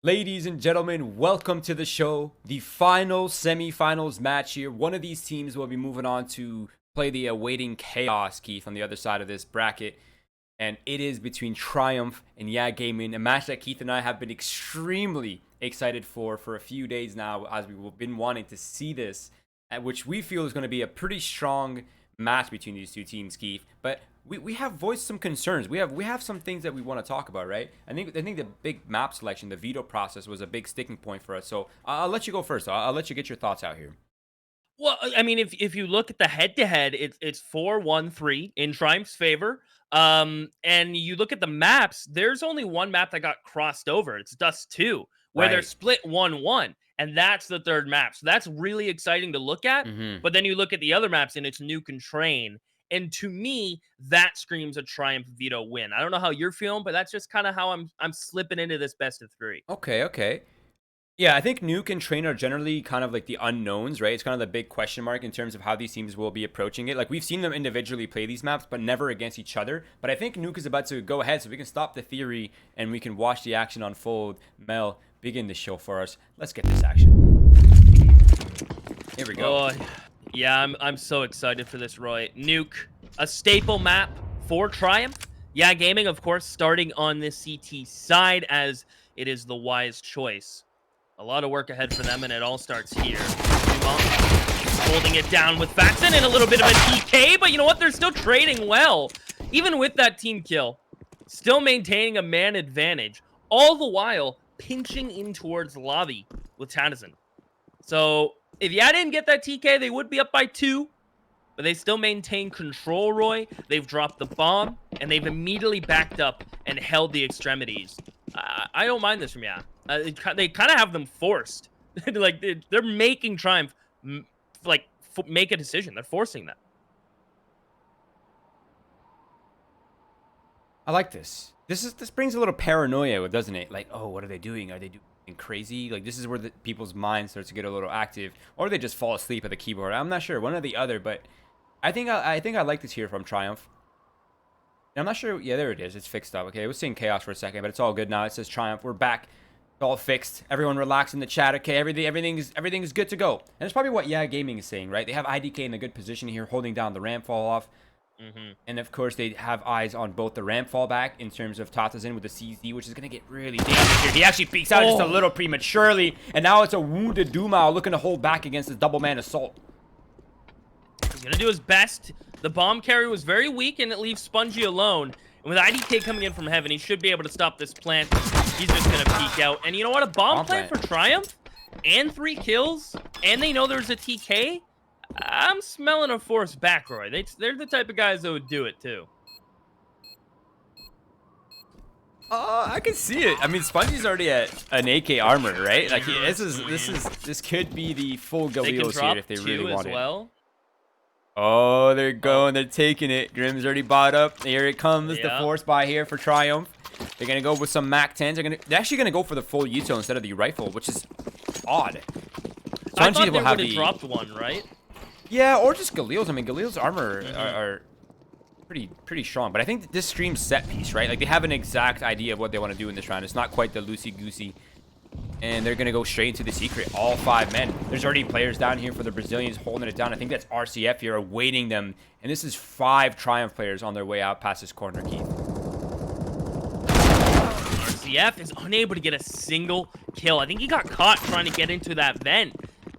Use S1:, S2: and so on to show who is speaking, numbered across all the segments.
S1: Ladies and gentlemen, welcome to the show. The final semifinals match here. One of these teams will be moving on to play the awaiting chaos, Keith, on the other side of this bracket. And it is between Triumph and Yeah Gaming, a match that Keith and I have been extremely excited for a few days now, as we've been wanting to see this, which we feel is going to be a pretty strong match between these two teams, Keith. But we have voiced some concerns. We have some things that we want to talk about, right? I think the big map selection, the veto process, was a big sticking point for us. So I'll let you go first. I'll let you get your thoughts out here.
S2: Well, I mean, if you look at the head-to-head, it's 4-1-3 in Triumph's favor. And you look at the maps, there's only one map that got crossed over. It's Dust 2, where they're
S1: Right.
S2: split 1-1, and that's the third map. So that's really exciting to look at.
S1: Mm-hmm.
S2: But then you look at the other maps, and it's Nuke and Train. And to me, that screams a Triumph veto win. I don't know how you're feeling, but that's just kind of how I'm slipping into this best of three.
S1: Okay. Yeah, I think Nuke and Train are generally kind of like the unknowns, right? It's kind of the big question mark in terms of how these teams will be approaching it. Like, we've seen them individually play these maps, but never against each other. But I think Nuke is about to go ahead, so we can stop the theory and we can watch the action unfold. Mel, begin the show for us. Let's get this action. Here we go.
S2: Oh, yeah, I'm so excited for this, Roy. Nuke, a staple map for Triumph. Yeah, Gaming, of course, starting on this CT side as it is the wise choice. A lot of work ahead for them, and it all starts here. Dumont holding it down with Faxon and a little bit of a TK, but you know what? They're still trading well. Even with that team kill, still maintaining a man advantage, all the while pinching in towards lobby with Tannison. So if Ya didn't get that TK, they would be up by 2, but they still maintain control, Roy. They've dropped the bomb, and they've immediately backed up and held the extremities. I don't mind this from Ya. They kind of have them forced. Like, they're making Triumph, make a decision. They're forcing them.
S1: I like this. This brings a little paranoia, doesn't it? Like, oh, what are they doing? Are they doing crazy? Like, this is where people's mind starts to get a little active, or they just fall asleep at the keyboard. I'm not sure, one or the other, but I think I like this here from Triumph. I'm not sure. Yeah, there it is. It's fixed up. Okay, it was saying chaos for a second, but it's all good now. It says Triumph. We're back. It's all fixed. Everyone relax in the chat. Okay, everything is good to go. And that's probably what Yeah Gaming is saying, right? They have IDK in a good position here, holding down the ramp fall off. And of course, they have eyes on both the ramp fallback in terms of Tatazin with the CZ, which is going to get really dangerous here. He actually peeks out just a little prematurely, and now it's a wounded Dumao looking to hold back against this double man assault.
S2: He's going to do his best. The bomb carry was very weak, and it leaves Spongy alone. And with IDK coming in from heaven, he should be able to stop this plant. He's just going to peek out. And you know what? A bomb plant for Triumph and 3 kills, and they know there's a TK. I'm smelling a force back, Roy. They're the type of guys that would do it, too.
S1: I can see it. I mean, Spongy's already at an AK armor, right? Like, this could be the full Galil's here if they really want it.
S2: Well.
S1: Oh, they're going. They're taking it. Grim's already bought up. Here it comes. The force buy here for Triumph. They're going to go with some MAC 10s. They're actually going to go for the full Yuto instead of the rifle, which is odd.
S2: I thought they would have dropped one, right?
S1: Yeah, or just Galil's. I mean, Galil's armor are pretty strong. But I think this stream's set piece, right? Like, they have an exact idea of what they want to do in this round. It's not quite the loosey-goosey. And they're going to go straight into the secret. All 5 men. There's already players down here for the Brazilians holding it down. I think that's RCF here awaiting them. And this is 5 Triumph players on their way out past this corner, Keith.
S2: RCF is unable to get a single kill. I think he got caught trying to get into that vent.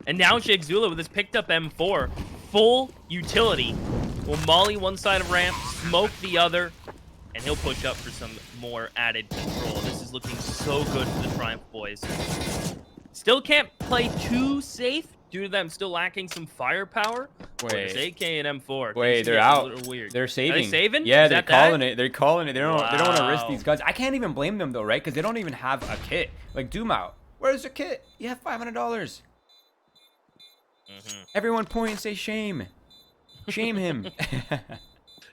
S2: And now Shake Zula with his picked up M4. Full utility. Will molly one side of ramp, smoke the other, and he'll push up for some more added control. This is looking so good for the Triumph boys. Still can't play too safe due to them still lacking some firepower. Wait, AK and M4.
S1: Wait, they're out. They're saving.
S2: Are they saving?
S1: Yeah, they're calling it. They're calling it. They don't want to risk these guns. I can't even blame them though, right? Because they don't even have a kit. Like, Dumao, where's the kit? You have $500. Everyone point and say shame. Shame him.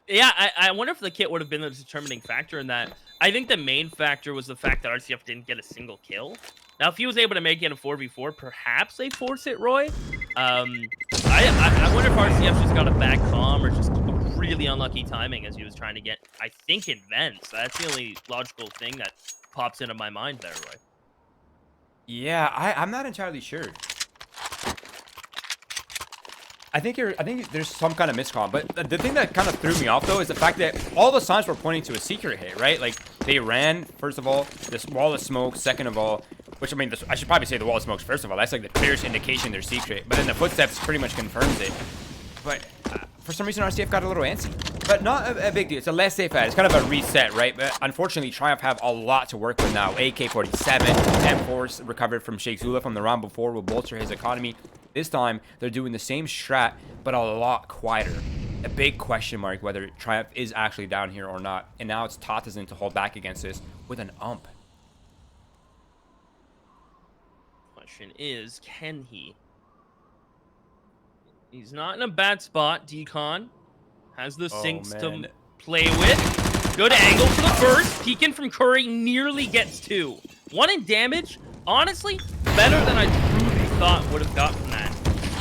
S2: Yeah, I wonder if the kit would have been the determining factor in that. I think the main factor was the fact that RCF didn't get a single kill. Now, if he was able to make it a 4v4, perhaps they force it, Roy. I wonder if RCF just got a bad comm or just really unlucky timing as he was trying to get, I think, in vents. That's the only logical thing that pops into my mind there, Roy.
S1: Yeah, I'm not entirely sure. I think there's some kind of miscom, but the thing that kind of threw me off though is the fact that all the signs were pointing to a secret hit, right? Like they ran first of all, this wall of smoke. Second of all, which I mean, I should probably say the wall of smoke first of all. That's like the clearest indication they're secret. But then the footsteps pretty much confirms it. But for some reason, RCF got a little antsy. But not a big deal. It's a less safe ad. It's kind of a reset, right? But unfortunately, Triumph have a lot to work with now. AK-47, M4 recovered from Sheikh Zula from the round before will bolster his economy. This time, they're doing the same strat, but a lot quieter. A big question mark whether Triumph is actually down here or not. And now it's Tatazin to hold back against this with an ump.
S2: Question is, can he? He's not in a bad spot. Decon has the sinks to play with. Good angle for the first. Peeking from Curry nearly gets 2. 1 in damage. Honestly, better than I truly thought would have got from that.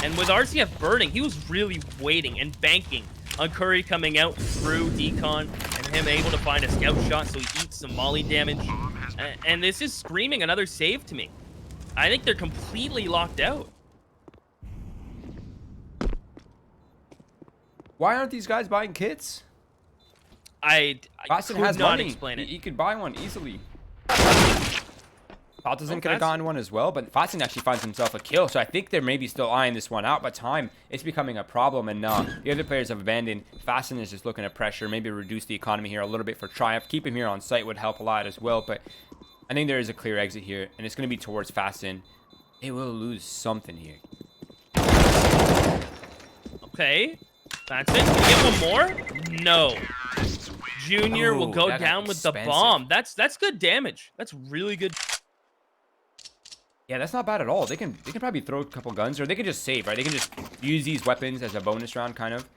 S2: And with RCF burning, he was really waiting and banking on Curry coming out through Decon and him able to find a scout shot so he eats some molly damage. And this is screaming another save to me. I think they're completely locked out.
S1: Why aren't these guys buying kits?
S2: I
S1: Boston
S2: could
S1: has
S2: not
S1: money.
S2: explain it.
S1: He could buy one easily. Fatazin could have gotten one as well, but Fatazin actually finds himself a kill, so I think they're maybe still eyeing this one out, but time, it's becoming a problem, and the other players have abandoned. Fatazin is just looking at pressure, maybe reduce the economy here a little bit for Triumph. Keep him here on site would help a lot as well, but I think there is a clear exit here, and it's going to be towards Fatazin. They will lose something here.
S2: Okay. That's it. Can we get one more? No. Junior will go down with the bomb. That's good damage. That's really good.
S1: Yeah, that's not bad at all. They can probably throw a couple guns, or they can just save, right? They can just use these weapons as a bonus round, kind of,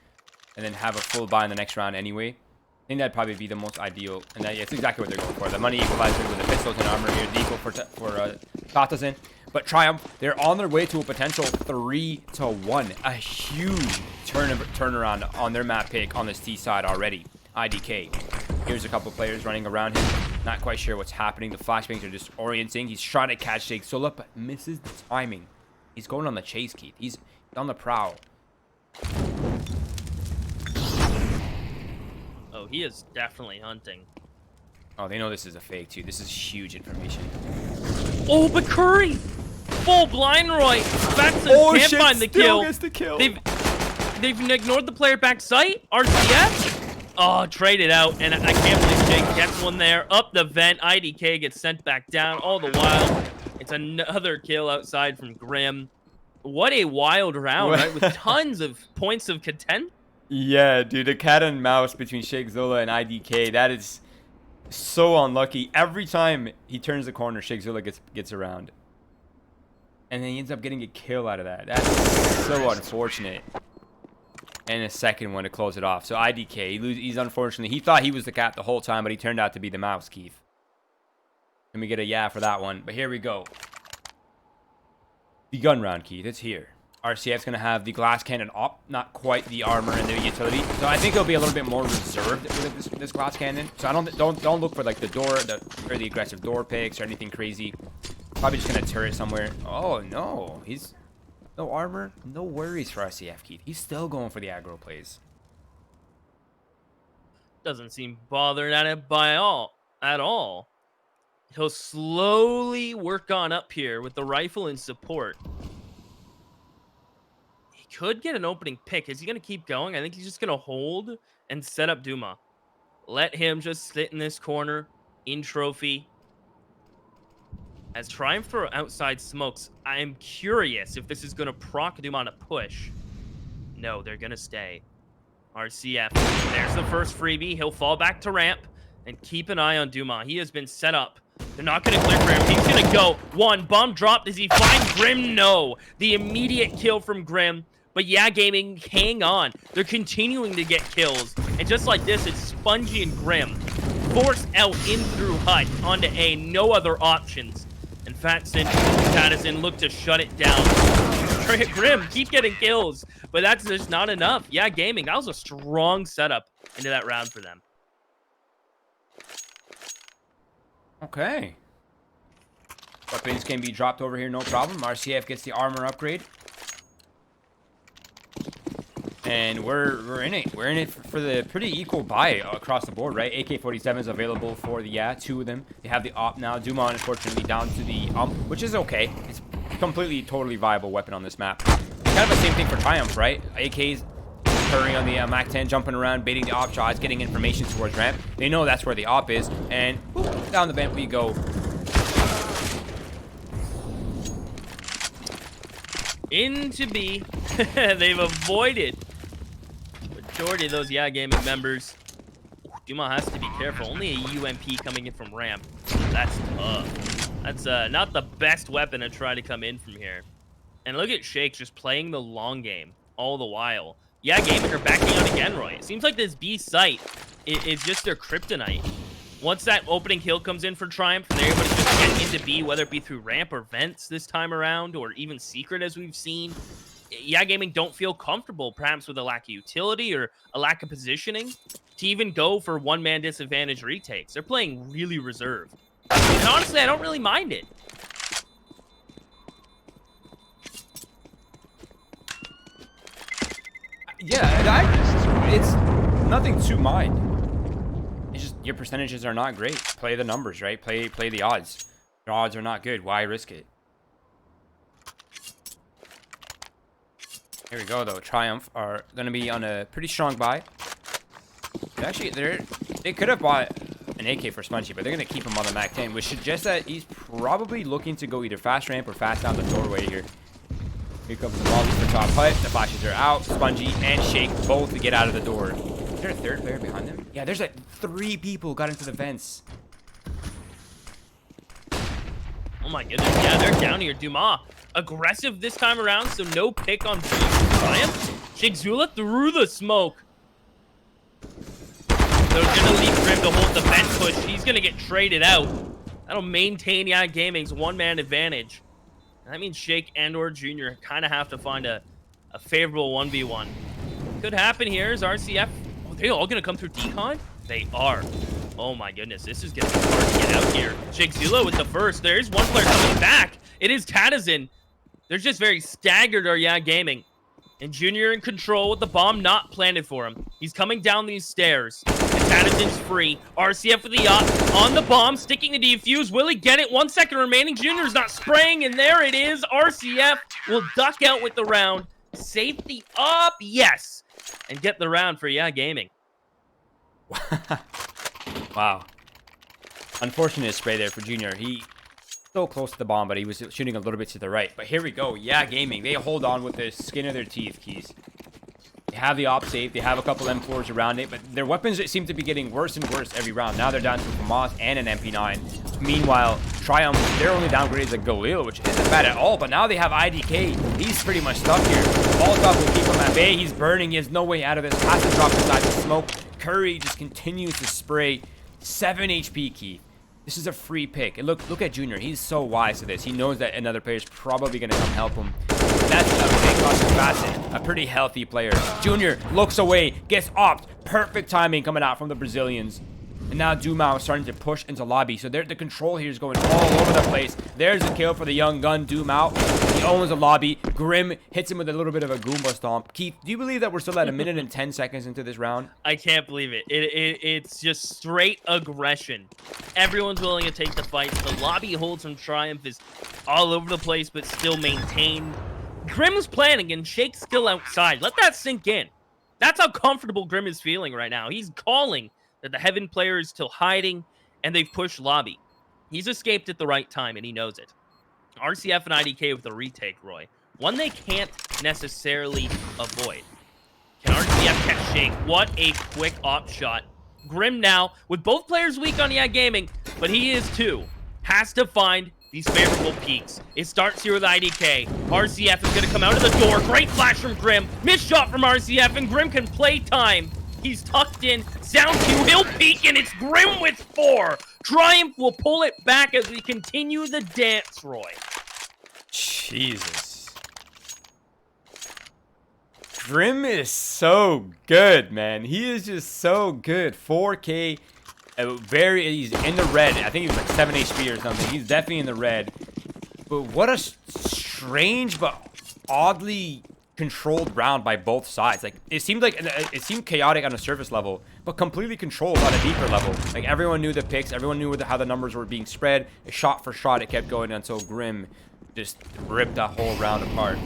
S1: and then have a full buy in the next round anyway. I think that'd probably be the most ideal, and that's exactly what they're going for. The money equalizer with the pistols and armor here, the equal for Tatazin. But Triumph, they're on their way to a potential 3-1. A huge turnaround on their map pick on this Seaside already. IDK. Here's a couple players running around him. Not quite sure what's happening. The flashbangs are just orienting. He's trying to catch Sheikh Zula, but misses the timing. He's going on the chase, Keith. He's on the prowl.
S2: Oh, he is definitely hunting.
S1: Oh, they know this is a fake, too. This is huge information.
S2: Oh, but Curry! Full blind right. Batson can't find the kill.
S1: Gets the kill.
S2: They've ignored the player back sight. RCF. Oh, traded out, and I can't believe Jake gets one there. Up the vent, IDK gets sent back down. All the while, it's another kill outside from Grim. What a wild round, right? With tons of points of content.
S1: Yeah, dude, the cat and mouse between Sheikh Zula and IDK, that is so unlucky. Every time he turns the corner, Sheikh Zula gets around. And then he ends up getting a kill out of that. That's so unfortunate. And a second one to close it off. So IDK, he's unfortunately, he thought he was the cat the whole time, but he turned out to be the mouse, Keith. Let me get a yeah for that one. But here we go. The gun round, Keith. It's here. RCF's going to have the glass cannon up, not quite the armor and the utility. So I think it'll be a little bit more reserved with this glass cannon. So I don't look for like the door or the aggressive door picks or anything crazy. Probably just going to turret somewhere. Oh no, he's no armor, no worries for RCF, Keith. He's still going for the aggro plays.
S2: Doesn't seem bothered at it at all. He'll slowly work on up here with the rifle in support. He could get an opening pick. Is he going to keep going? I think he's just going to hold and set up Duma. Let him just sit in this corner in trophy. As Triumph throw outside smokes, I'm curious if this is going to proc Duma on a push. No, they're going to stay. RCF, there's the first freebie. He'll fall back to ramp and keep an eye on Duma. He has been set up. They're not going to clear for him. He's going to go. One, bomb drop. Does he find Grim? No. The immediate kill from Grim. But yeah, Gaming, hang on. They're continuing to get kills. And just like this, it's Spongy and Grim. Forced out in through Hut onto A. No other options. And Tatazin look to shut it down. Grim, keep getting kills. But that's just not enough. Yeah, Gaming, that was a strong setup into that round for them.
S1: Okay. Weapons can be dropped over here, no problem. RCF gets the armor upgrade. And we're in it. We're in it for the pretty equal buy across the board, right? AK-47 is available for the, 2 of them. They have the op now. Duma, unfortunately, down to the which is okay. It's completely, totally viable weapon on this map. Kind of the same thing for Triumph, right? AK's hurrying on the MAC-10, jumping around, baiting the op shots, getting information towards ramp. They know that's where the op is, and whoop, down the vent we go.
S2: Into B. They've avoided majority of those Gaming members. Duma has to be careful. Only a UMP coming in from ramp. That's tough. That's not the best weapon to try to come in from here. And look at Shake just playing the long game all the while. Gaming are backing out again, Roy. It seems like this B site is just their kryptonite. Once that opening kill comes in for Triumph, they're able to just get into B, whether it be through ramp or vents this time around, or even secret as we've seen. Gaming don't feel comfortable, perhaps with a lack of utility or a lack of positioning, to even go for one-man disadvantage retakes. They're playing really reserved. And honestly, I don't really mind it.
S1: Yeah, it's nothing to mind. It's just your percentages are not great. Play the numbers, right? Play the odds. Your odds are not good. Why risk it? Here we go, though. Triumph are going to be on a pretty strong buy. Actually, they could have bought an AK for Spongy, but they're going to keep him on the MAC-10, which suggests that he's probably looking to go either fast ramp or fast down the doorway here. Here comes the volley for top hut. The flashes are out. Spongy and Shake both to get out of the door. Is there a third player behind them? Yeah, there's like 3 people got into the vents.
S2: Oh my goodness. Yeah, they're down here. Duma aggressive this time around, so no pick on Triumph. Shake Zula through the smoke. So it's gonna leave Grim to hold the vent push. He's gonna get traded out. That'll maintain Gaming's one-man advantage. And that means Shake and or Junior kind of have to find a favorable 1v1. Could happen here is RCF. Oh, they all gonna come through decon? They are. Oh my goodness, this is gonna be hard to get out here. Shake Zula with the first. There's one player coming back. It is Katazin. They're just very staggered, Gaming. And Junior in control with the bomb not planted for him. He's coming down these stairs. And Tadazin's free. RCF with the op on the bomb, sticking the defuse. Will he get it? 1 second remaining. Junior's not spraying, and there it is. RCF will duck out with the round. Safety up, yes. And get the round for Gaming.
S1: Wow. Unfortunate spray there for Junior. He so close to the bomb, but he was shooting a little bit to the right. But here we go. Gaming. They hold on with the skin of their teeth, Keys. They have the op safe. They have a couple M4s around it, but their weapons seem to be getting worse and worse every round. Now they're down to a FAMAS and an MP9. Meanwhile, Triumph, they're only downgraded to Galil, which isn't bad at all, but now they have IDK. He's pretty much stuck here. Balltop will keep him at bay. He's burning. He has no way out of this. Has to drop inside the smoke. Curry just continues to spray. 7 HP, Keith. This is a free pick. And look at Junior. He's so wise to this. He knows that another player is probably going to come help him. That's a big Cautious Facet. A pretty healthy player. Junior looks away. Gets opt. Perfect timing coming out from the Brazilians. And now Dumao is starting to push into lobby. So the control here is going all over the place. There's a kill for the young gun, Dumao. He owns the lobby. Grim hits him with a little bit of a Goomba stomp. Keith, do you believe that we're still at 1 minute and 10 seconds into this round?
S2: I can't believe it. It's just straight aggression. Everyone's willing to take the fight. The lobby holds from Triumph is all over the place, but still maintained. Grim's planning and Shake's still outside. Let that sink in. That's how comfortable Grim is feeling right now. He's calling that the Heaven player is still hiding, and they've pushed lobby. He's escaped at the right time, and he knows it. RCF and IDK with the retake, Roy. One they can't necessarily avoid. Can RCF catch Shake? What a quick op shot. Grim now, with both players weak on Gaming, but he is too. Has to find these favorable peaks. It starts here with IDK. RCF is going to come out of the door. Great flash from Grim. Missed shot from RCF, and Grim can play time. He's tucked in. Sound 2. He'll peek, and it's Grim with 4. Triumph will pull it back as we continue the dance, Roy.
S1: Jesus. Grim is so good, man. He is just so good. 4K. He's in the red. I think he was like 7 HP or something. He's definitely in the red. But what a strange but oddly controlled round by both sides. Like it seemed chaotic on a surface level, but completely controlled on a deeper level. Like everyone knew the picks, everyone knew how the numbers were being spread. Shot for shot, it kept going until Grim just ripped that whole round apart.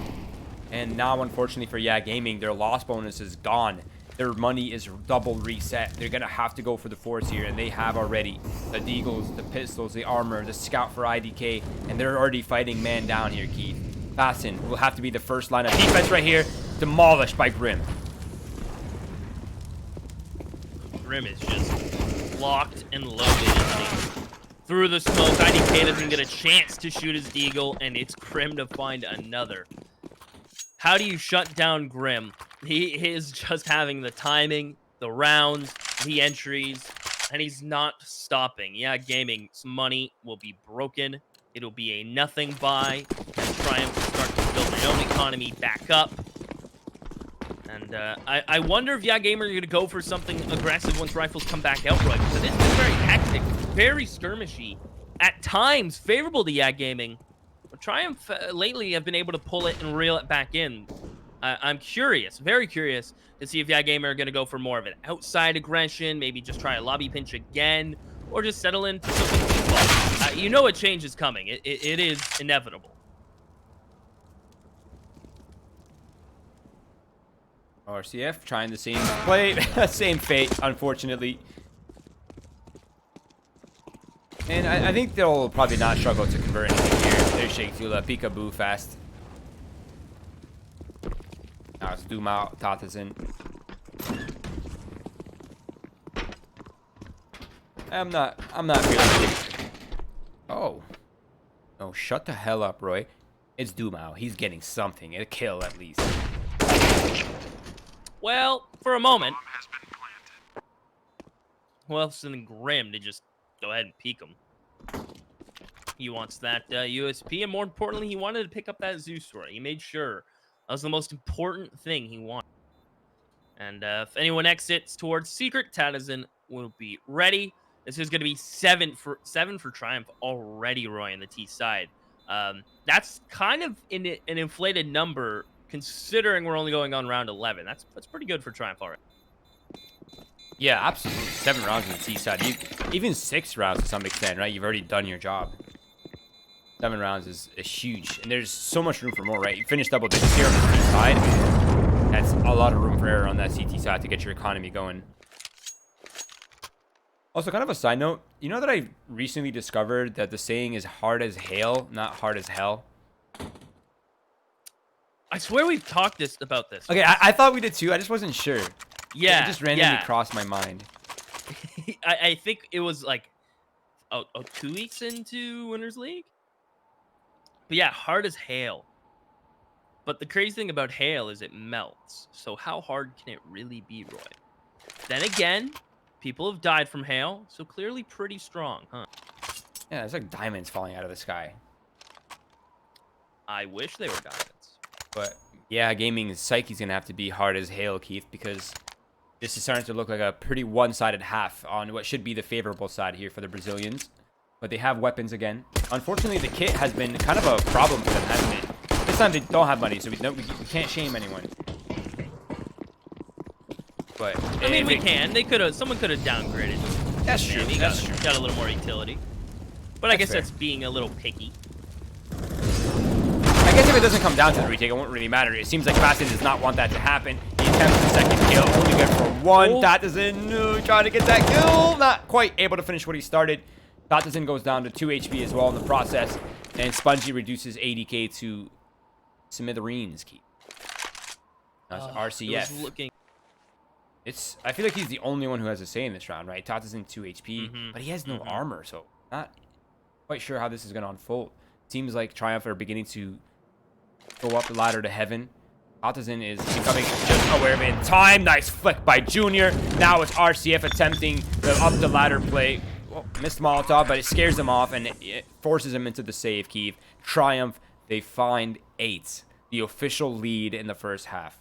S1: And now, unfortunately for Yeah Gaming, their loss bonus is gone. Their money is double reset. They're gonna have to go for the force here, and they have already. The deagles, the pistols, the armor, the scout for IDK, and they're already fighting man down here, Keith. Fasten will have to be the first line of defense right here, demolished by Grim.
S2: Grim is just locked and loaded, isn't he? Through the smoke, IDK doesn't get a chance to shoot his deagle, and it's Grim to find another. How do you shut down Grim? He is just having the timing, the rounds, the entries, and he's not stopping. Yeah, Gaming's money will be broken. It'll be a nothing buy as Triumph will start to build their own economy back up. And I wonder if Yeah Gamer are going to go for something aggressive once rifles come back out, right? Because it's been very hectic, very skirmishy, at times favorable to Yeah Gaming. But Triumph lately have been able to pull it and reel it back in. I'm curious, very curious, to see if Yeah Gamer are going to go for more of an outside aggression, maybe just try a lobby pinch again, or just settle into something default. You know a change is coming. It is inevitable.
S1: RCF trying the same play, same fate, unfortunately. And I think they'll probably not struggle to convert anything here. There's Shakesula, peekaboo fast. Now it's Doom out, Tatazin. I'm not feeling it. Oh. Oh, shut the hell up, Roy. It's Doom out. He's getting something. A kill, at least.
S2: Well, for a moment. Well, it's then Grim to just go ahead and peek him. He wants that USP, and more importantly, he wanted to pick up that Zeus Roy. He made sure that was the most important thing he wanted. And if anyone exits towards Secret, Tatazin will be ready. This is going to be seven for Triumph already, Roy, in the T side. That's kind of an inflated number, considering we're only going on round 11. That's pretty good for Triumph already.
S1: Yeah, absolutely. 7 rounds on the T side. Even 6 rounds to some extent, right? You've already done your job. 7 rounds is huge. And there's so much room for more, right? You finish double digits here on the T side. That's a lot of room for error on that CT side to get your economy going. Also, kind of a side note. You know that I recently discovered that the saying is hard as hail, not hard as hell?
S2: I swear we've talked about this.
S1: Okay, I thought we did too. I just wasn't sure.
S2: Yeah,
S1: it just randomly crossed my mind.
S2: I think it was like 2 weeks into Winners League. But yeah, hard as hail. But the crazy thing about hail is it melts. So how hard can it really be, Roy? Then again, people have died from hail, so clearly pretty strong, huh?
S1: Yeah, it's like diamonds falling out of the sky.
S2: I wish they were diamonds.
S1: But yeah, Gaming's psyche's gonna have to be hard as hail, Keith, because this is starting to look like a pretty one-sided half on what should be the favorable side here for the Brazilians. But they have weapons again. Unfortunately, the kit has been kind of a problem for them, hasn't it? This time they don't have money, so we can't shame anyone. But
S2: I mean, we can. Someone could have downgraded.
S1: That's true. That's true.
S2: Got a little more utility. But I guess that's being a little picky.
S1: I guess if it doesn't come down to the retake, it won't really matter. It seems like Fasten does not want that to happen. He attempts the second kill, only good for 1. Tatazin trying to get that kill. Not quite able to finish what he started. Tatazin goes down to 2 HP as well in the process. And Spongy reduces ADK to smithereens. That's RCF. I feel like he's the only one who has a say in this round, right? Tatazin 2 HP, but he has no armor, so not quite sure how this is going to unfold. Seems like Triumph are beginning to go up the ladder to heaven. Tatazin is becoming just aware of it in time. Nice flick by Junior. Now it's RCF attempting the up the ladder play. Well, missed Molotov, but it scares him off and it forces him into the save, Keith. Triumph, they find 8. The official lead in the first half.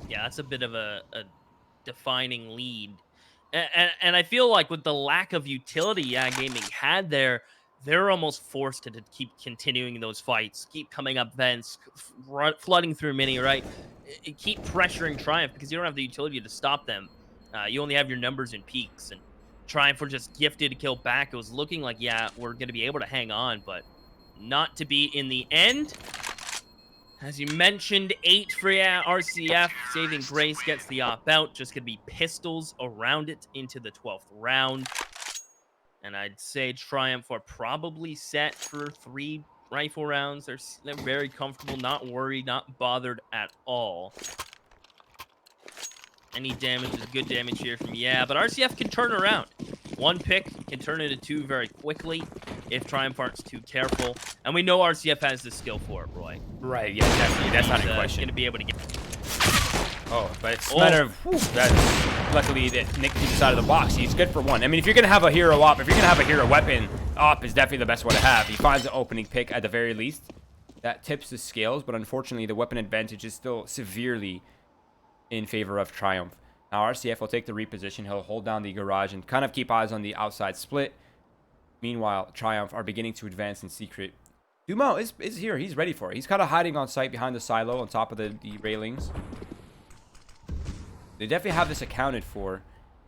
S2: Yeah, that's a bit of a defining lead And I feel like with the lack of utility Gaming had there, they're almost forced to keep continuing those fights, keep coming up vents, flooding through mini, right? Keep pressuring Triumph because you don't have the utility to stop them. You only have your numbers and peaks, and Triumph were just gifted to kill back. It was looking like, yeah, we're going to be able to hang on, but not to be in the end. As you mentioned, 8 for RCF. Saving Grace gets the op out. Just going to be pistols around it into the 12th round. And I'd say Triumph are probably set for 3 rifle rounds. They're very comfortable, not worried, not bothered at all. Any damage is good damage here from but RCF can turn around. 1 pick can turn into 2 very quickly if Triumph aren't too careful. And we know RCF has the skill for it, Roy.
S1: Right, yeah, definitely. That's not a question.
S2: Going to be able to get...
S1: Oh, but it's a matter of... That, luckily, that Nick decided the box. He's good for 1. I mean, if you're going to have a hero op, if you're going to have a hero weapon, op is definitely the best one to have. He finds an opening pick at the very least. That tips the scales, but unfortunately, the weapon advantage is still severely in favor of Triumph. Now, RCF will take the reposition. He'll hold down the garage and kind of keep eyes on the outside split. Meanwhile, Triumph are beginning to advance in secret. Dumas is here. He's ready for it. He's kind of hiding on site behind the silo on top of the railings. They definitely have this accounted for.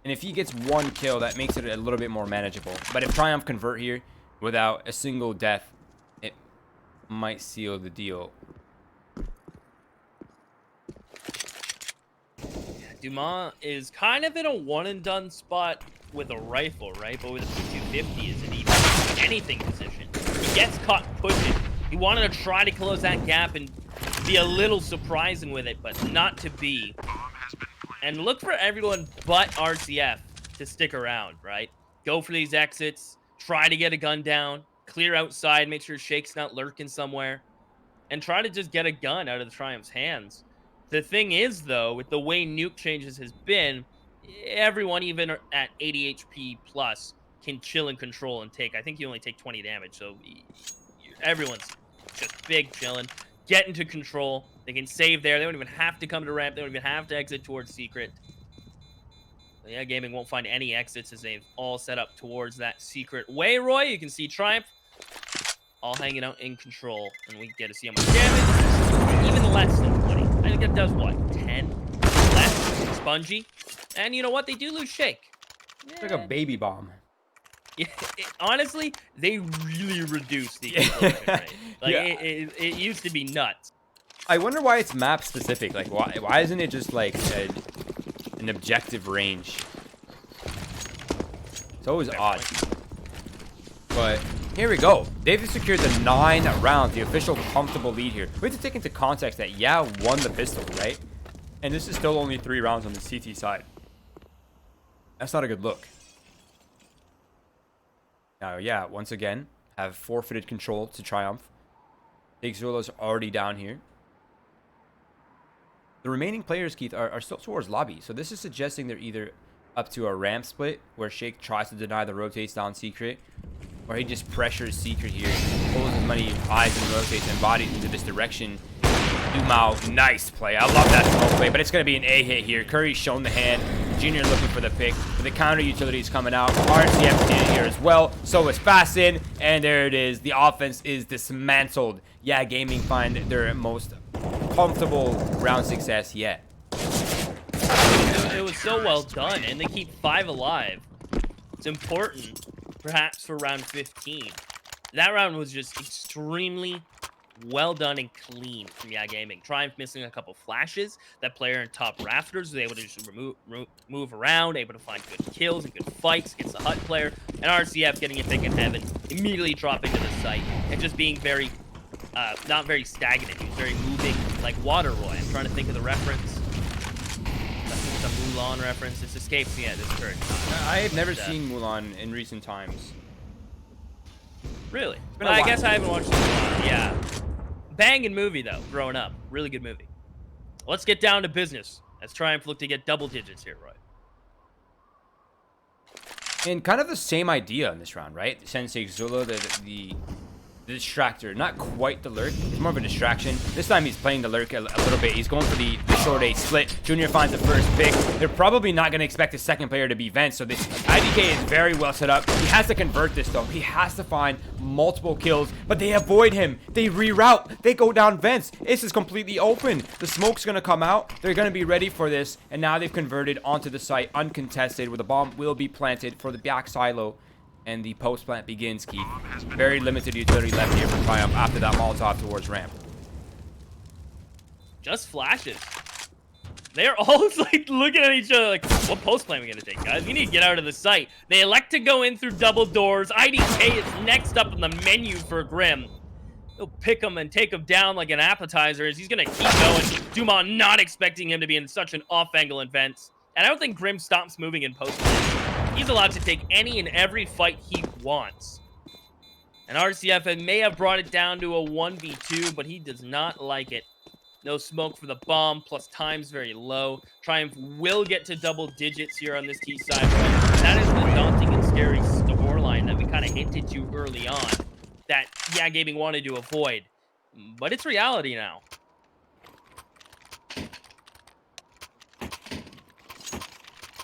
S1: And if he gets 1 kill, that makes it a little bit more manageable. But if Triumph convert here without a single death, it might seal the deal.
S2: Dumas is kind of in a one-and-done spot with a rifle, right? But with a 250 isn't even anything position. He gets caught pushing. He wanted to try to close that gap and be a little surprising with it, but not to be. And look for everyone but RCF to stick around, right? Go for these exits. Try to get a gun down. Clear outside. Make sure Shake's not lurking somewhere. And try to just get a gun out of the Triumph's hands. The thing is, though, with the way nuke changes has been, everyone, even at 80 HP plus, can chill and control and take. I think you only take 20 damage, so everyone's just big chilling. Get into control. They can save there. They don't even have to come to ramp. They don't even have to exit towards secret. But Gaming won't find any exits as they've all set up towards that secret way, Roy. You can see Triumph all hanging out in control, and we get to see how much damage. Even less than 20. I think that does, what, 10? Less? Spongy. And you know what? They do lose Shake.
S1: It's like a baby bomb.
S2: Yeah, honestly, they really reduced the explosion rate. Like, it used to be nuts.
S1: I wonder why it's map specific. Like, why isn't it just like an objective range? It's always odd. But here we go. They've secured the 9 rounds, the official comfortable lead here. We have to take into context that won the pistol, right? And this is still only 3 rounds on the CT side. That's not a good look. Now, once again, have forfeited control to Triumph. Big Zula's already down here. The remaining players, Keith, are still towards lobby. So this is suggesting they're either up to a ramp split, where Shake tries to deny the rotates down secret, or he just pressures secret here, pulls as many eyes and rotates and bodies into this direction. Dumas, nice play. I love that smoke play, but it's going to be an A hit here. Curry's shown the hand. Junior looking for the pick, but the counter utility is coming out. RCF did it here as well. So is Fasten, and there it is. The offense is dismantled. Gaming find their most comfortable round success yet.
S2: It was so well done, and they keep 5 alive. It's important, perhaps, for round 15. That round was just extremely well done and clean from Gaming. Triumph missing a couple flashes. That player in top rafters was able to just move around, able to find good kills and good fights against the Hut player. And RCF getting a pick in heaven, immediately dropping to the site and just being very, not very stagnant. He was very moving, like water, Roy. I'm trying to think of the reference. It's a Mulan reference. This escapes me at this current time.
S1: I have never seen Mulan in recent times.
S2: Really? Well, I guess I haven't watched Mulan. Yeah. Banging movie, though, growing up. Really good movie. Let's get down to business as Triumph look to get double digits here, Roy.
S1: And kind of the same idea in this round, right? Sensei Zula, the the distractor. Not quite the lurk. It's more of a distraction. This time he's playing the lurk a little bit. He's going for the short A split. Junior finds the first pick. They're probably not going to expect the second player to be Vent, so this IDK is very well set up. He has to convert this, though. He has to find multiple kills, but they avoid him. They reroute. They go down Vents. This is completely open. The smoke's going to come out. They're going to be ready for this, and now they've converted onto the site uncontested, where the bomb will be planted for the back silo. And the post plant begins, Keith. Very limited utility left here for Triumph after that Molotov towards ramp.
S2: Just flashes. They're all like looking at each other like, what post plant are we gonna take, guys? We need to get out of the site. They elect to go in through double doors. IDK is next up on the menu for Grim. He'll pick him and take him down like an appetizer as he's gonna keep going. Dumont not expecting him to be in such an off-angle event. And I don't think Grim stops moving in post plant. He's allowed to take any and every fight he wants. And RCF may have brought it down to a 1v2, but he does not like it. No smoke for the bomb, plus time's very low. Triumph will get to double digits here on this Seaside run. That is the daunting and scary scoreline that we kind of hinted to early on, that Yeah Gaming wanted to avoid. But it's reality now.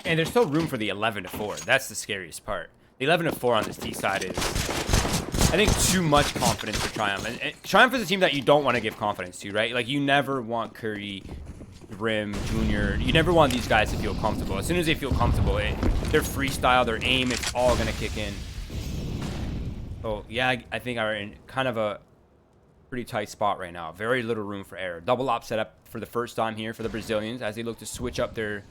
S1: And there's still room for the 11-4. That's the scariest part. The 11-4 on this T side is, I think, too much confidence for Triumph. And Triumph is a team that you don't want to give confidence to, right? Like, you never want Curry, Grim, Junior. You never want these guys to feel comfortable. As soon as they feel comfortable, their freestyle, their aim, it's all going to kick in. So, yeah, I think are in kind of a pretty tight spot right now. Very little room for error. Double op setup for the first time here for the Brazilians as they look to switch up their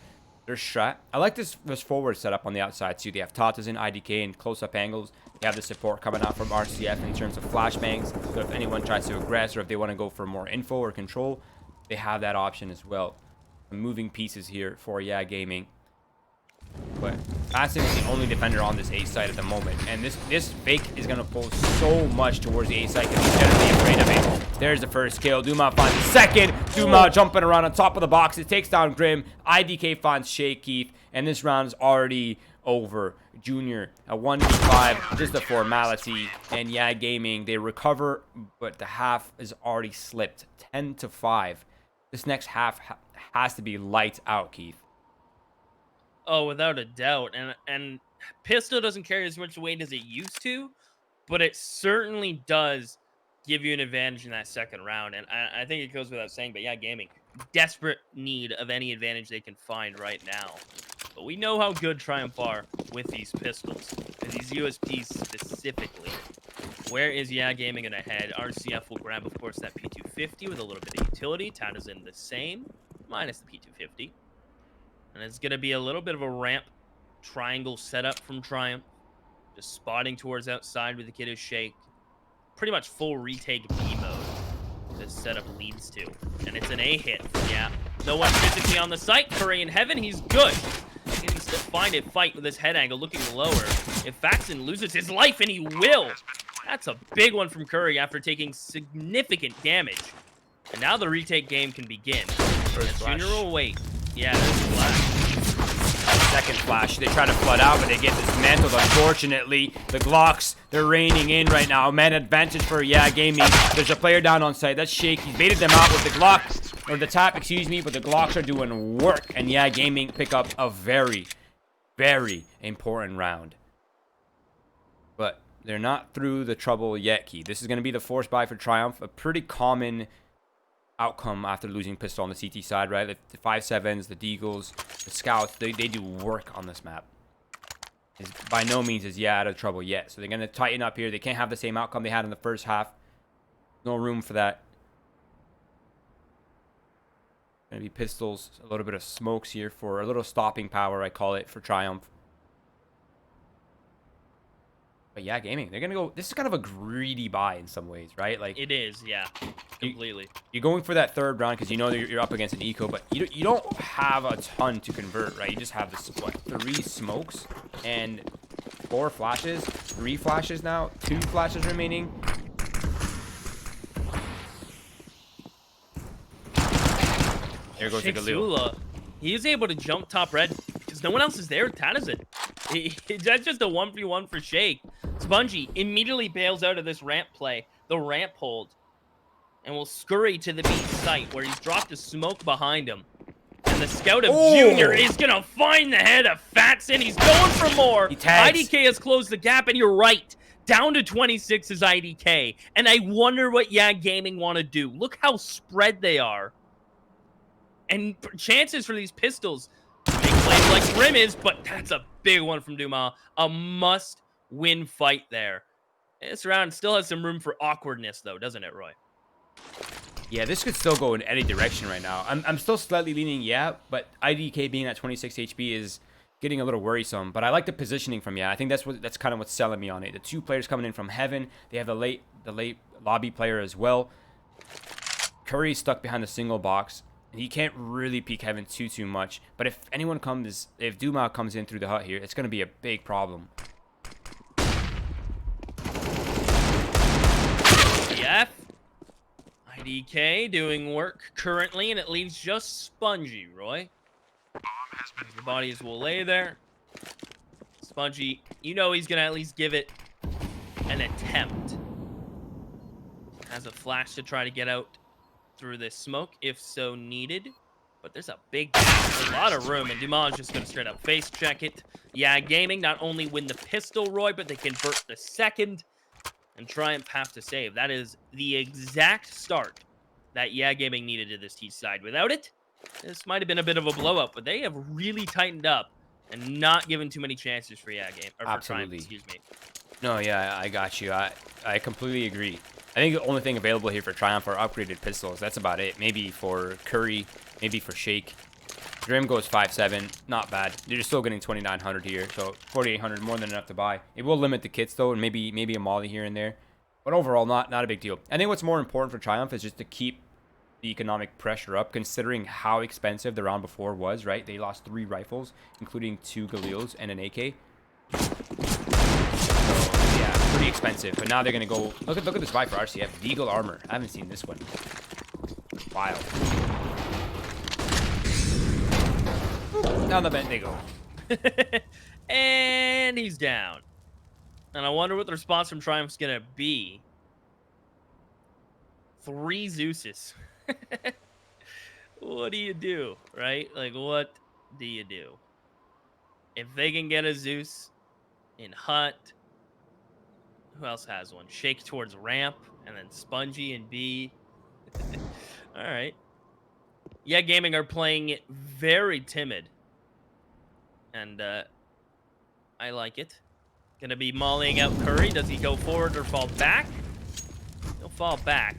S1: strat. I like this forward setup on the outside too. They have Tatas in IDK and close-up angles. They have the support coming out from RCF in terms of flashbangs. So if anyone tries to aggress or if they want to go for more info or control, they have that option as well. Some moving pieces here for Yeah Gaming. But Bassin is the only defender on this A site at the moment. And this fake is going to pull so much towards the A site because he's generally afraid of it. There's the first kill. Dumont finds the second. Dumont jumping around on top of the box. It takes down Grim. IDK finds Shea Keith. And this round is already over. Junior, a 1v5, just a formality. And Yeah Gaming, they recover, but the half is already slipped. 10-5. This next half has to be lights out, Keith.
S2: Oh, without a doubt. And Pistol doesn't carry as much weight as it used to, but it certainly does give you an advantage in that second round. And I think it goes without saying, but Yeah Gaming, desperate need of any advantage they can find right now. But we know how good Triumph are with these pistols, and these USPs specifically. Where is Yeah Gaming going to head? RCF will grab, of course, that P250 with a little bit of utility. Tata's in the same, minus the P250. And it's going to be a little bit of a ramp triangle setup from Triumph. Just spotting towards outside with the Kiddo Shake. Pretty much full retake B mode this setup leads to. And it's an A hit. Yeah. No one physically on the site. Curry in heaven. He's good. He needs to find a fight with his head angle looking lower. If Faxon loses his life, and he will. That's a big one from Curry after taking significant damage. And now the retake game can begin. Junior will wait. Yeah, there's a flash.
S1: Second flash. They try to flood out, but they get dismantled, unfortunately. The Glocks, they're raining in right now. Man advantage for Yeah Gaming. There's a player down on site. That's Shake. He's baited them out with the Glock, or the tap, excuse me, but the Glocks are doing work. And Yeah Gaming pick up a very, very important round. But they're not through the trouble yet, Key. This is going to be the force buy for Triumph. A pretty common outcome after losing pistol on the CT side, right? The 5.7s, the Deagles, the Scouts, they do work on this map. By no means is Yeah out of trouble yet. So they're going to tighten up here. They can't have the same outcome they had in the first half. No room for that. Going to be pistols, a little bit of smokes here for a little stopping power, I call it, for Triumph. But Yeah Gaming, they're going to go, this is kind of a greedy buy in some ways, right? Like,
S2: it is, yeah, completely.
S1: You're going for that third round because you know that you're up against an eco, but you don't have a ton to convert, right? You just have this, what, 3 smokes and 4 flashes, 3 flashes now, 2 flashes remaining. There goes the Galil.
S2: He is able to jump top red because no one else is there. Tata's That's just a 1v1 for Shake. Spongy immediately bails out of this ramp play. the ramp hold and will scurry to the B site where he's dropped a smoke behind him. And the Scout of Junior is going to find the head of Fatson. He's going for more.
S1: He tags.
S2: IDK has closed the gap, and you're right. Down to 26 is IDK. And I wonder what YAG Gaming want to do. Look how spread they are. And chances for these pistols to make plays like Grim is, but that's a big one from Dumas. A must-win fight there. This round still has some room for awkwardness, though, doesn't it, Roy?
S1: Yeah, this could still go in any direction right now. I'm still slightly leaning, yeah, but IDK being at 26 HP is getting a little worrisome. But I like the positioning from yeah. I think that's kind of what's selling me on it. The two players coming in from heaven. They have the late lobby player as well. Curry's stuck behind the single box. And he can't really peek heaven too much. But if Dumas comes in through the hut here, it's going to be a big problem.
S2: F. IDK doing work currently, and it leaves just Spongy, Roy. The bodies will lay there. Spongy, you know he's going to at least give it an attempt. Has a flash to try to get out through this smoke, if so needed. But there's a lot of room, and Dumas is just going to straight up face check it. Yeah, Gaming not only win the pistol, Roy, but they convert the second. And Triumph have to save. That is the exact start that Yeah Gaming needed to this Seaside. Without it, this might have been a bit of a blow-up, but they have really tightened up and not given too many chances for Yeah Game or for Triumph, excuse me.
S1: No, yeah, I got you. I completely agree. I think the only thing available here for Triumph are upgraded pistols. That's about it. Maybe for Curry, maybe for Shake. Grim goes 5.7, not bad. You're still getting 2,900 here, so 4,800 more than enough to buy. It will limit the kits though, and maybe a molly here and there, but overall not a big deal. I think what's more important for Triumph is just to keep the economic pressure up, considering how expensive the round before was. Right, they lost 3 rifles, including 2 Galils and an AK. So yeah, pretty expensive. But now they're gonna go look at this buy for RCF. Deagle armor. I haven't seen this one. Wild. Down the vent they go.
S2: And he's down. And I wonder what the response from Triumph's gonna be. 3 Zeuses. What do you do, right? Like, what do you do? If they can get a Zeus in hut, who else has one? Shake towards ramp, and then Spongy and B. All right. Yeah, Gaming are playing it very timid. And I like it. Gonna be mollying out Curry. Does he go forward or fall back? He'll fall back.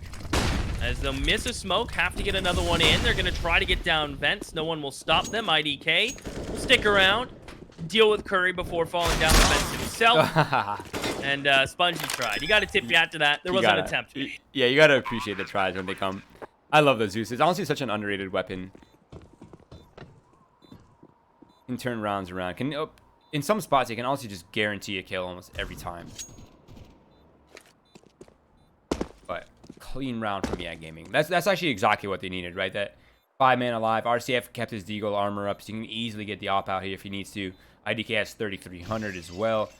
S2: As they'll miss a smoke, have to get another one in. They're gonna try to get down vents. No one will stop them. IDK will stick around, deal with Curry before falling down the vents himself. And Spongy tried. You gotta tip you after that. There was an attempt.
S1: Yeah, you gotta appreciate the tries when they come. I love the Zeus. It's honestly such an underrated weapon. Can turn rounds around. In some spots, it can also just guarantee a kill almost every time. But clean round from Yeah Gaming. That's actually exactly what they needed, right? That 5-man alive. RCF kept his Deagle armor up, so you can easily get the op out here if he needs to. IDK has 3,300 as well.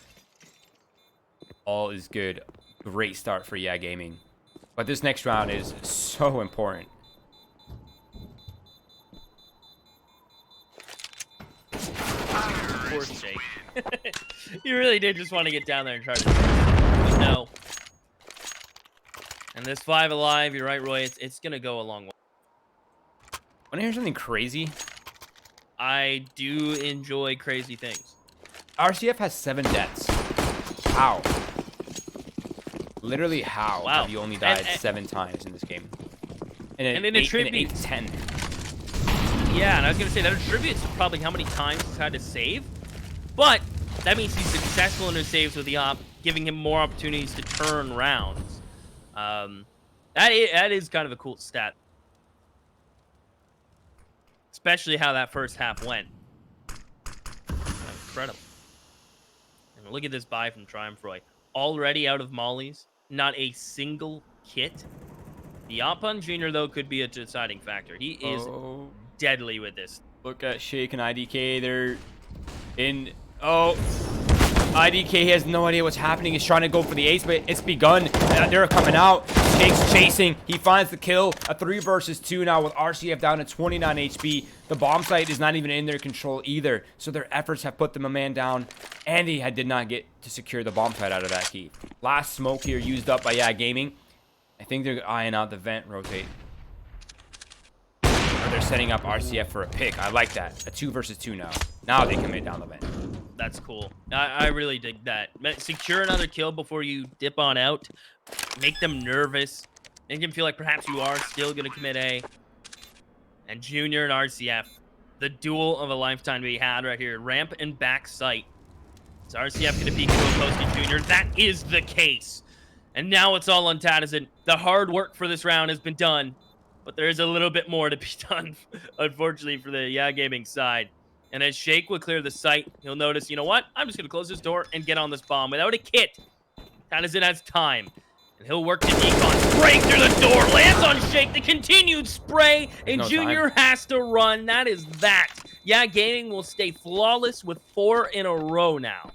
S1: All is good. Great start for Yeah Gaming. But this next round is so important.
S2: Poor Shake. You really did just want to get down there and try to... But no. And this 5 alive, you're right, Roy, it's going to go a long way.
S1: Want to hear something crazy?
S2: I do enjoy crazy things.
S1: RCF has 7 deaths. How? Literally how have you only died 7 times in this game? And it attributes 10.
S2: Yeah, and I was going to say that attributes to probably how many times he's had to save. But that means he's successful in his saves with the op, giving him more opportunities to turn rounds. That is kind of a cool stat. Especially how that first half went. Incredible. And look at this buy from Triumph Roy. Already out of mollies. Not a single kit. The Opun Jr., though, could be a deciding factor. He is deadly with this.
S1: Look at Shake and IDK. They're in... Oh. IDK has no idea what's happening. He's trying to go for the ace, but it's begun. They're coming out. Shake's chasing. He finds the kill. A 3 versus 2 now with RCF down to 29 HP. The bomb site is not even in their control either. So their efforts have put them a man down. And he did not get to secure the bomb site out of that key. Last smoke here used up by Yeah Gaming. I think they're eyeing out the vent rotate. Or they're setting up RCF for a pick. I like that. A 2 versus 2 now. Now they can make down the vent.
S2: That's cool. I really dig that. Secure another kill before you dip on out. Make them nervous. Make them feel like perhaps you are still going to commit A. And Junior and RCF. The duel of a lifetime to be had right here. Ramp and back sight. Is RCF going to peek into a post to Junior? That is the case. And now it's all on Tadison. The hard work for this round has been done. But there is a little bit more to be done, unfortunately, for the Yeah Gaming side. And as Shake will clear the site, he'll notice, you know what? I'm just going to close this door and get on this bomb without a kit. Tadison has time. And he'll work the decon. Break through the door. Lands on Shake. The continued spray. And
S1: No
S2: Junior has to run. That is that. Yeah, Gaming will stay flawless with 4 in a row now.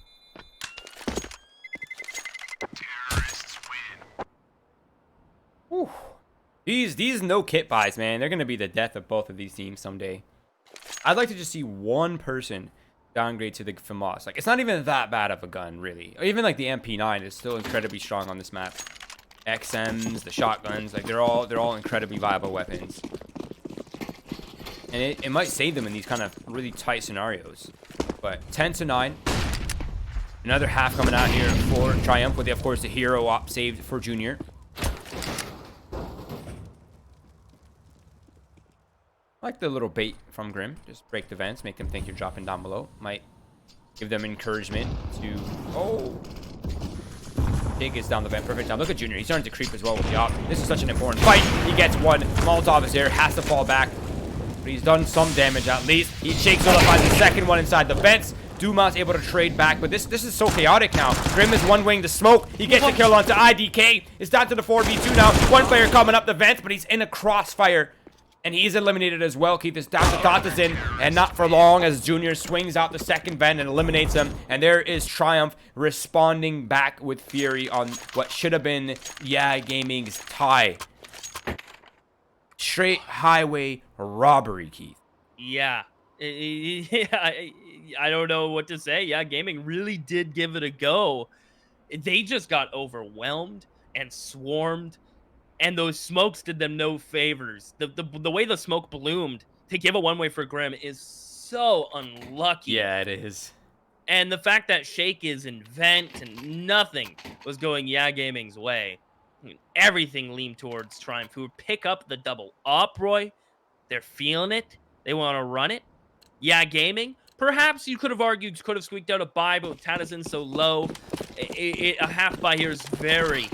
S1: Whew. These no kit buys, man. They're going to be the death of both of these teams someday. I'd like to just see one person downgrade to the FAMAS. Like, it's not even that bad of a gun, really. Or even like the MP9 is still incredibly strong on this map. XMs, the shotguns, like they're all incredibly viable weapons. And it might save them in these kind of really tight scenarios. But 10-9. Another half coming out here for Triumph with, of course, the hero op saved for Junior. I like the little bait from Grim. Just break the vents, make them think you're dropping down below. Might give them encouragement to... Oh! Jake is down the vent. Perfect time. Look at Junior. He's starting to creep as well with the op. This is such an important fight. He gets one. Molotov is there. Has to fall back. But he's done some damage at least. He shakes solidifies the second one inside the vents. Dumas able to trade back, but this is so chaotic now. Grim is one wing to smoke. He gets a kill onto IDK. It's down to the 4v2 now. One player coming up the vents, but he's in a crossfire. And he's eliminated as well. Keep this down to Tatazin. And not for long as Junior swings out the second vent and eliminates him. And there is Triumph responding back with Fury on what should have been Yeah Gaming's tie. Straight highway robbery, Keith.
S2: Yeah. I don't know what to say. Yeah, Gaming really did give it a go. They just got overwhelmed and swarmed. And those smokes did them no favors. The way the smoke bloomed to give a one-way for Grim is so unlucky.
S1: Yeah, it is.
S2: And the fact that Shake is in vent and nothing was going Yeah Gaming's way. I mean, everything leaned towards Triumph, who would pick up the double up, Roy. They're feeling it. They want to run it. Yeah Gaming, perhaps you could have argued, could have squeaked out a buy, but with Tadison so low, a half buy here is very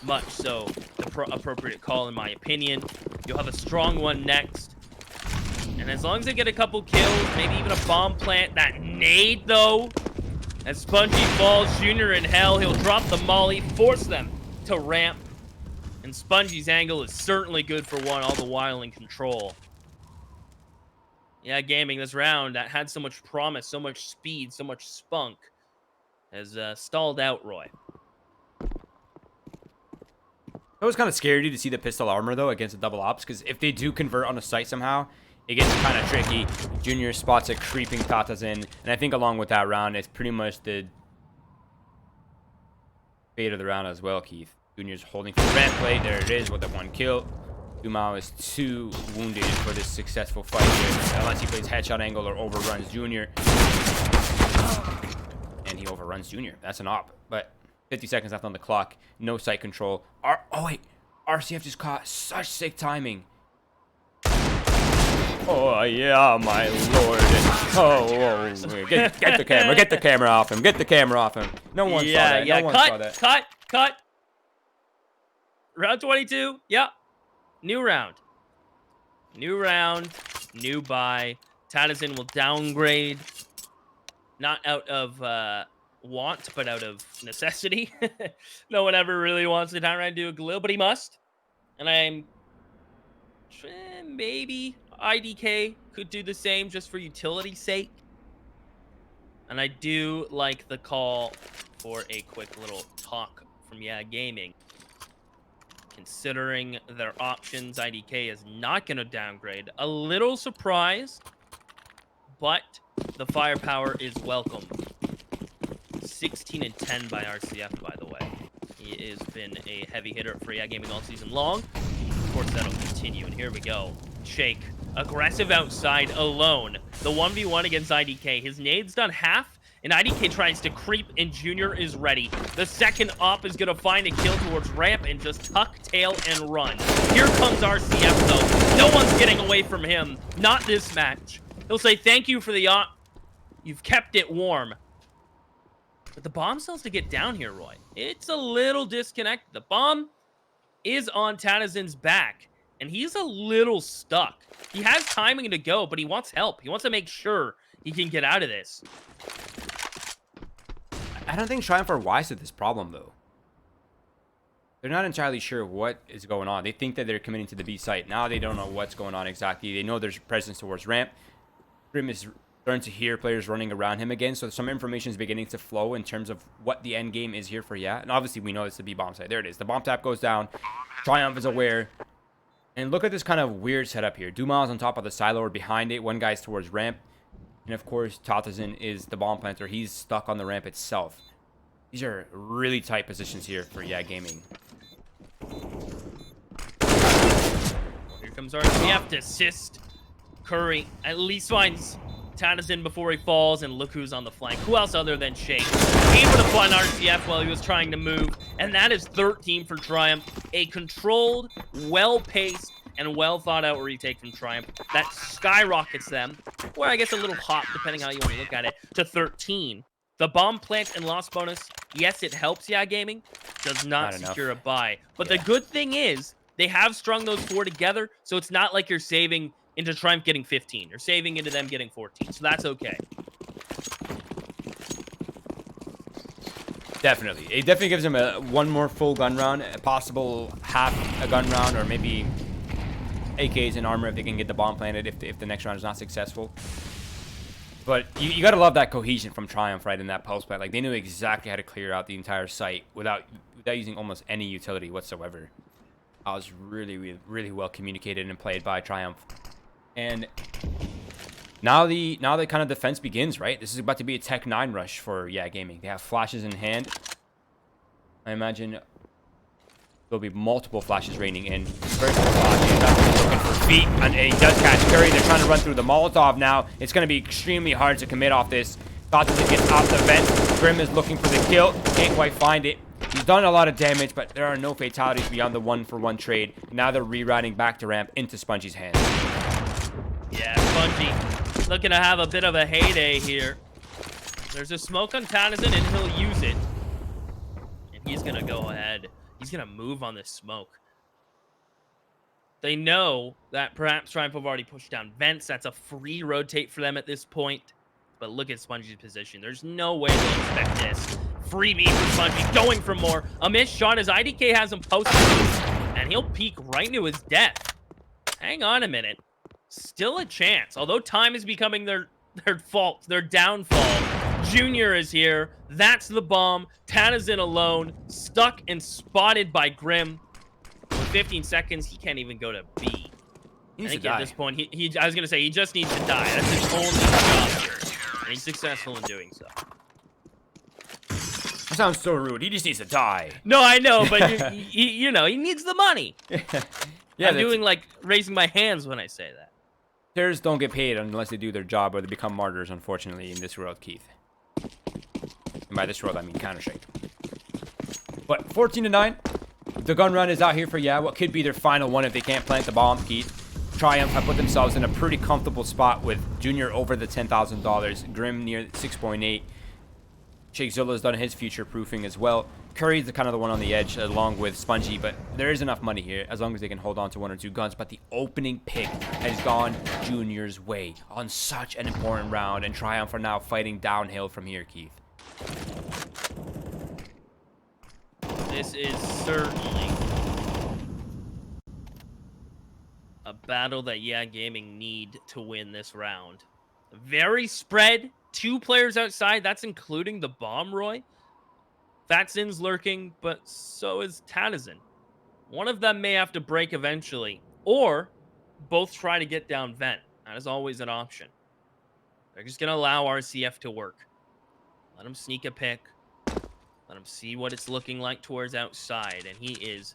S2: much so the appropriate call in my opinion. You'll have a strong one next. And as long as they get a couple kills, maybe even a bomb plant, that nade though, as Spongy falls, Junior in hell, he'll drop the molly, force them to ramp. And Spongy's angle is certainly good for one, all the while in control. Yeah, Gaming this round that had so much promise, so much speed, so much spunk has stalled out, Roy.
S1: It was kind of scary to see the pistol armor, though, against the double ops, because if they do convert on a site somehow, it gets kind of tricky. Junior spots a creeping Tatazin, and I think along with that round, it's pretty much the fate of the round as well, Keith. Junior's holding for the ramp plate. There it is with the one kill. Dumao is 2 wounded for this successful fight here, unless he plays headshot angle or overruns Junior. And he overruns Junior. That's an op, but 50 seconds left on the clock. No sight control. Oh, wait. RCF just caught such sick timing. Oh, yeah, my lord. Oh, get the camera. Get the camera off him. Get the camera off him. No one saw that. No one saw that.
S2: Cut. Round 22. Yeah. New round. New buy. Tadison will downgrade. Not out of want, but out of necessity. No one ever really wants to downgrade to a Galil, but he must. And I'm... maybe IDK could do the same just for utility's sake. And I do like the call for a quick little talk from Yeah Gaming. Considering their options, IDK is not going to downgrade. A little surprised, but the firepower is welcome. 16 and 10 by RCF, by the way. He has been a heavy hitter for Yeah Gaming all season long. Of course, that'll continue, and here we go. Shake, aggressive outside, alone. The 1v1 against IDK. His nade's done half, and IDK tries to creep, and Junior is ready. The second op is going to find a kill towards ramp and just tuck, tail, and run. Here comes RCF, though. No one's getting away from him. Not this match. He'll say, thank you for the op. You've kept it warm. But the bomb still has to get down here, Roy. It's a little disconnected. The bomb is on Tanazin's back, and he's a little stuck. He has timing to go, but he wants help. He wants to make sure he can get out of this.
S1: I don't think Triumph are wise to this problem, though. They're not entirely sure what is going on. They think that they're committing to the B site. Now they don't know what's going on exactly. They know there's presence towards ramp. Grim is starting to hear players running around him again, so some information is beginning to flow in terms of what the end game is here for Yeah. And obviously we know it's the B bomb site. There it is. The bomb tap goes down. Triumph is aware. And look at this kind of weird setup here. Dumas on top of the silo or behind it. One guy's towards ramp. And of course, Tatazin is the bomb planter. He's stuck on the ramp itself. These are really tight positions here for Yeah Gaming.
S2: Here comes RCF to assist. Curry at least finds Tatazin before he falls, and look who's on the flank. Who else other than Shake? Able to find RCF while he was trying to move, and that is 13 for Triumph. A controlled, well-paced, and well-thought-out retake from Triumph that skyrockets them, or I guess a little hot, depending how you want to look at it, to 13. The bomb plant and loss bonus, yes, it helps Yeah Gaming, does not secure a buy. But the good thing is, they have strung those four together, so it's not like you're saving into Triumph getting 15. You're saving into them getting 14, so that's okay.
S1: Definitely. It definitely gives him one more full gun round, a possible half a gun round, or maybe AKs and armor if they can get the bomb planted if the next round is not successful. But you got to love that cohesion from Triumph right in that pulse plant. Like, they knew exactly how to clear out the entire site without using almost any utility whatsoever. I was really well communicated and played by Triumph. And now the kind of defense begins, right? This is about to be a Tech 9 rush for Yeah Gaming. They have flashes in hand. I imagine there'll be multiple flashes raining in. First flash, looking for feet, and he does catch Curry. They're trying to run through the Molotov now. It's going to be extremely hard to commit off this. Tatazin gets off the vent. Grim is looking for the kill. Can't quite find it. He's done a lot of damage, but there are no fatalities beyond the 1-for-1 trade. Now they're rerouting back to ramp into Spongy's hands.
S2: Yeah, Spongy looking to have a bit of a heyday here. There's a smoke on Tatazin, and he'll use it. And he's going to go ahead. He's going to move on this smoke. They know that perhaps Triumph have already pushed down vents. That's a free rotate for them at this point. But look at Spongy's position. There's no way they'll expect this. Freebie for Spongy, going for more. A missed shot as IDK has him posted. And he'll peek right into his death. Hang on a minute. Still a chance. Although time is becoming their fault, their downfall. Junior is here. That's the bomb. Tatazin alone. Stuck and spotted by Grim. With 15 seconds, he can't even go to B. I think at this point, I was going to say, he just needs to die. That's his only job here. And he's successful in doing so.
S1: That sounds so rude. He just needs to die.
S2: No, I know, but you know, he needs the money.
S1: Yeah,
S2: I'm doing like raising my hands when I say that.
S1: Terrorists don't get paid unless they do their job, or they become martyrs, unfortunately, in this world, Keith. And by this world, I mean Counter-Strike. But 14-9, the gun run is out here for Yeah. What could be their final one if they can't plant the bomb, Keith. Triumph have put themselves in a pretty comfortable spot with Junior over the $10,000, Grim near 6.8. Shake Zilla's done his future proofing as well. Curry's the kind of the one on the edge along with Spongy, but there is enough money here as long as they can hold on to one or two guns. But the opening pick has gone Junior's way on such an important round, and Triumph are now fighting downhill from here, Keith.
S2: This is certainly a battle that Yeah Gaming need to win this round. Very spread, 2 players outside. That's including the bomb, Roy. Fatsin's lurking, but so is Tadazin. One of them may have to break eventually, or both try to get down vent. That is always an option. They're just going to allow RCF to work. Let him sneak a pick. Let him see what it's looking like towards outside, and he is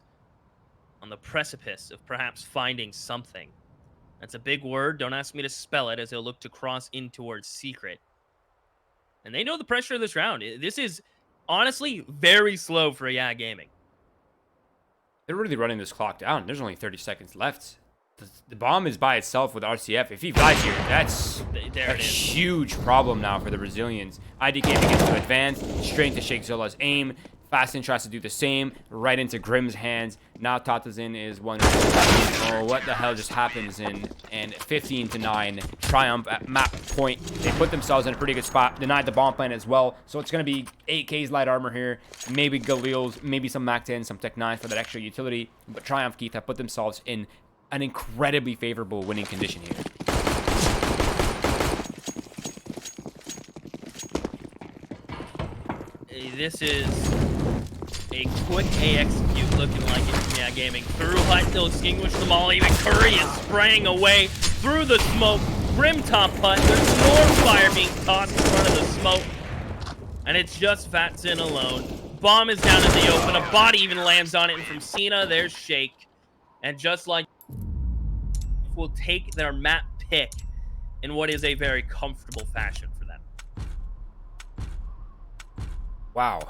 S2: on the precipice of perhaps finding something. That's a big word. Don't ask me to spell it, as he'll look to cross in towards secret. And they know the pressure of this round. This is honestly very slow for Yeah Gaming.
S1: They're really running this clock down. There's only 30 seconds left. The bomb is by itself with RCF. If he dies here, that's a huge problem now for the Brazilians. IDK begins to advance, straight to Sheikh Zola's aim. Fasten tries to do the same, right into Grimm's hands. Now Tatazin is one. Oh, what the hell just happens? And 15-9, Triumph at map point. They put themselves in a pretty good spot, denied the bomb plan as well. So it's going to be 8K's light armor here, maybe Galil's, maybe some Mac 10, some Tech 9 for that extra utility. But Triumph, Keith, have put themselves in an incredibly favorable winning condition here.
S2: This is a quick A execute looking like it from Yeah Gaming. Through hut, they'll extinguish them all. Even Curry is spraying away through the smoke. Grim top hut. There's more fire being tossed in front of the smoke. And it's just Fatsin alone. Bomb is down in the open. A body even lands on it. And from Cena, there's Shake. And just like will take their map pick in what is a very comfortable fashion for them.
S1: Wow.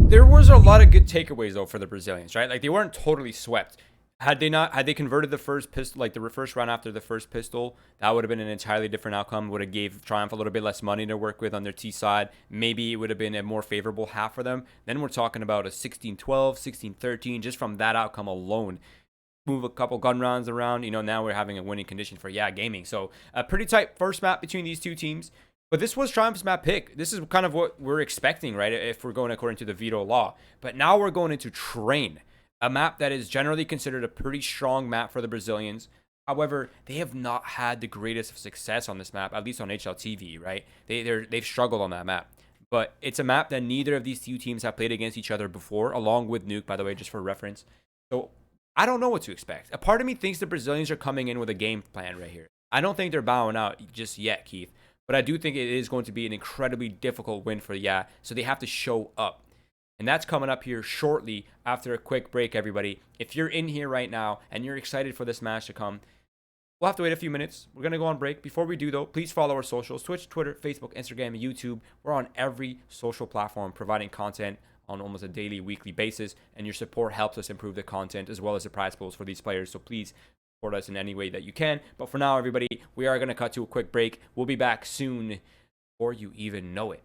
S1: There was a lot of good takeaways though for the Brazilians, right? Like they weren't totally swept. Had they converted the first pistol, like the first round after the first pistol, that would have been an entirely different outcome. Would have gave Triumph a little bit less money to work with on their T side. Maybe it would have been a more favorable half for them. Then we're talking about a 16-12, 16-13, just from that outcome alone. Move a couple gun rounds around, now we're having a winning condition for Yeah Gaming. So a pretty tight first map between these two teams. But this was Triumph's map pick. This is kind of what we're expecting, right? If we're going according to the veto law. But now we're going into Train, a map that is generally considered a pretty strong map for the Brazilians. However, they have not had the greatest of success on this map, at least on HLTV, right? They've struggled on that map. But it's a map that neither of these two teams have played against each other before, along with Nuke, by the way, just for reference. So I don't know what to expect. A part of me thinks the Brazilians are coming in with a game plan right here. I don't think they're bowing out just yet, Keith. But I do think it is going to be an incredibly difficult win for Yeah. So they have to show up. And that's coming up here shortly after a quick break, everybody. If you're in here right now and you're excited for this match to come, we'll have to wait a few minutes. We're going to go on break. Before we do, though, please follow our socials. Twitch, Twitter, Facebook, Instagram, and YouTube. We're on every social platform providing content on almost a daily, weekly basis. And your support helps us improve the content as well as the prize pools for these players. So please support us in any way that you can. But for now, everybody, we are going to cut to a quick break. We'll be back soon, before you even know it.